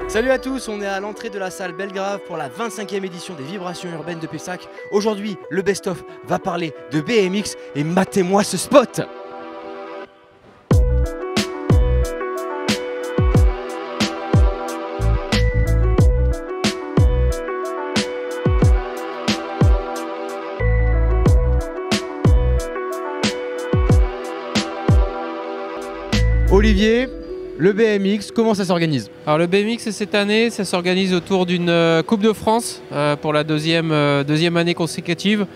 Salut à tous, on est à l'entrée de la salle Belgrave pour la 25e édition des Vibrations Urbaines de Pessac. Aujourd'hui, le best-of va parler de BMX et matez-moi ce spot. Olivier, le BMX, comment ça s'organise? Alors le BMX cette année, ça s'organise autour d'une Coupe de France pour la deuxième année consécutive.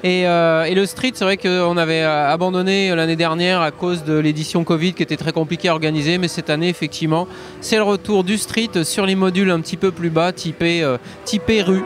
Et le street, c'est vrai qu'on avait abandonné l'année dernière à cause de l'édition Covid qui était très compliquée à organiser. Mais cette année, effectivement, c'est le retour du street sur les modules un petit peu plus bas, typé rue.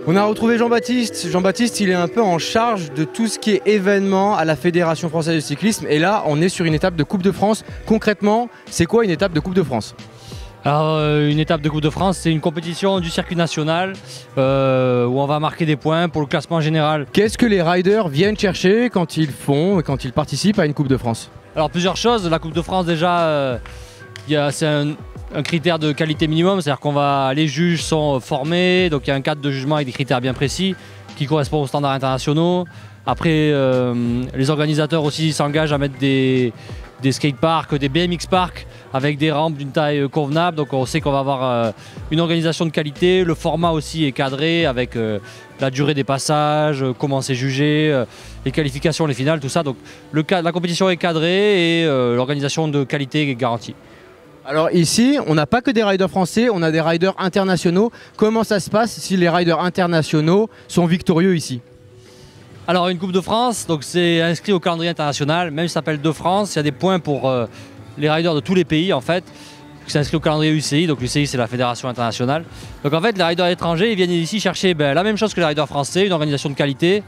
On a retrouvé Jean-Baptiste. Jean-Baptiste, il est un peu en charge de tout ce qui est événement à la Fédération Française de Cyclisme. Et là, on est sur une étape de Coupe de France. Concrètement, c'est quoi une étape de Coupe de France? Alors une étape de Coupe de France, c'est une compétition du circuit national où on va marquer des points pour le classement général. Qu'est-ce que les riders viennent chercher quand ils participent à une Coupe de France? Alors plusieurs choses. La Coupe de France déjà, c'est un critère de qualité minimum, c'est-à-dire les juges sont formés, donc il y a un cadre de jugement avec des critères bien précis qui correspondent aux standards internationaux. Après, les organisateurs aussi s'engagent à mettre des skateparks, des BMX parks avec des rampes d'une taille convenable, donc on sait qu'on va avoir une organisation de qualité. Le format aussi est cadré avec la durée des passages, comment c'est jugé, les qualifications, les finales, tout ça. Donc la compétition est cadrée et l'organisation de qualité est garantie. Alors ici, on n'a pas que des riders français, on a des riders internationaux. Comment ça se passe si les riders internationaux sont victorieux ici? Alors une Coupe de France, donc c'est inscrit au calendrier international, même si ça s'appelle de France, il y a des points pour les riders de tous les pays en fait. C'est inscrit au calendrier UCI, donc l'UCI c'est la fédération internationale. Donc en fait les riders étrangers ils viennent ici chercher la même chose que les riders français, une organisation de qualité,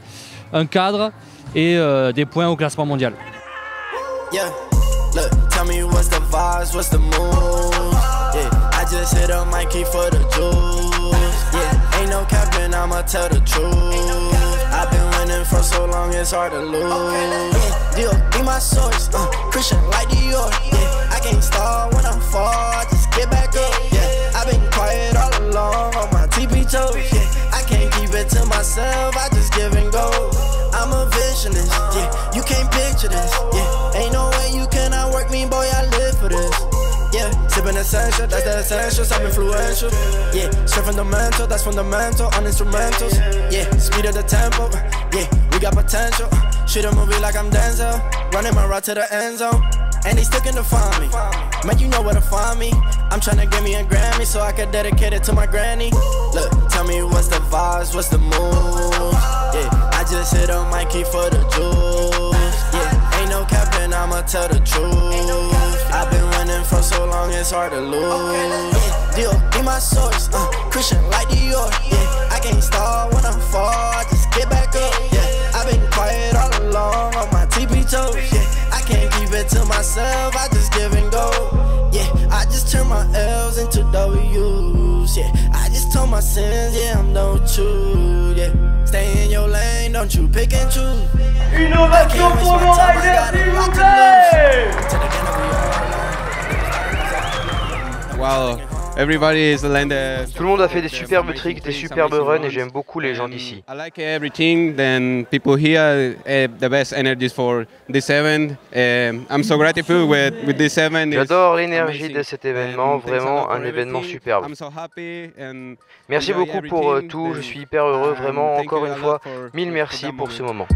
un cadre et des points au classement mondial. Yeah. Look, tell me what's the vibes, what's the moves? Yeah, I just hit a Mikey for the juice. Yeah, ain't no capping, I'ma tell the truth. I've been winning for so long, it's hard to lose. Yeah, Dior, be my source. Christian like Dior. Yeah, I can't start when I'm far, I just get back up. Yeah, I've been quiet all along on my TP toes. Yeah, I can't keep it to myself, I just give and go. I'm a visionist, yeah, you can't picture this, yeah. Ain't no way you cannot work me, boy, I live for this. Yeah, sipping essential, that's the essentials, I'm influential. Yeah, straight fundamental, that's fundamental, on instrumentals. Yeah, speed of the tempo, yeah, we got potential. Shoot a movie like I'm Denzel, running my route to the end zone. And they still can find me, man, you know where to find me. I'm tryna get me a Grammy so I can dedicate it to my granny. Look, tell me what's the vibes, what's the moves? Yeah, I just hit a Mikey for the juice. Yeah, ain't no capping, I'ma tell the truth. I've been winning for so long, it's hard to lose. Yeah, Dior, be my source. Christian like Dior. Yeah, I can't start when I'm far, I just get back up. Yeah, I've been quiet all along on my TP toes. Yeah, I can't keep it to myself, I just give and go. Yeah, I just turn my L's into W's. Yeah, I just told my sins, yeah, I'm done with you. Yeah, stay in your lane, don't you pick and choose. Innovation pour nos riders, s'il vous plaît! Wow, everybody is landed. Tout le monde a fait des superbes tricks, des superbes runs et j'aime beaucoup les gens d'ici. I like everything. Then people here the best energies for this event. I'm so grateful with this event. J'adore l'énergie de cet événement, vraiment un événement superbe. Merci beaucoup pour tout, je suis hyper heureux, vraiment encore une fois, mille merci pour ce moment.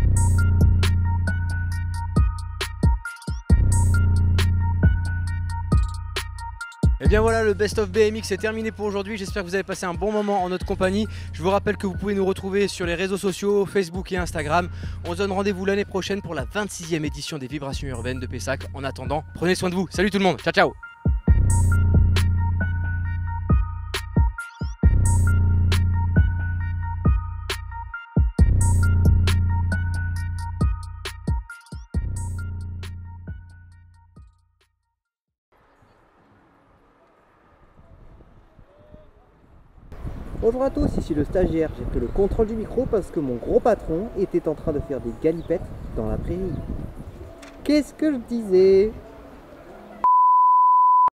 Et bien voilà, le Best of BMX est terminé pour aujourd'hui. J'espère que vous avez passé un bon moment en notre compagnie. Je vous rappelle que vous pouvez nous retrouver sur les réseaux sociaux, Facebook et Instagram. On se donne rendez-vous l'année prochaine pour la 26e édition des Vibrations Urbaines de Pessac. En attendant, prenez soin de vous. Salut tout le monde, ciao ciao. Bonjour à tous, ici le stagiaire. J'ai pris le contrôle du micro parce que mon gros patron était en train de faire des galipettes dans la prairie. Qu'est-ce que je disais ?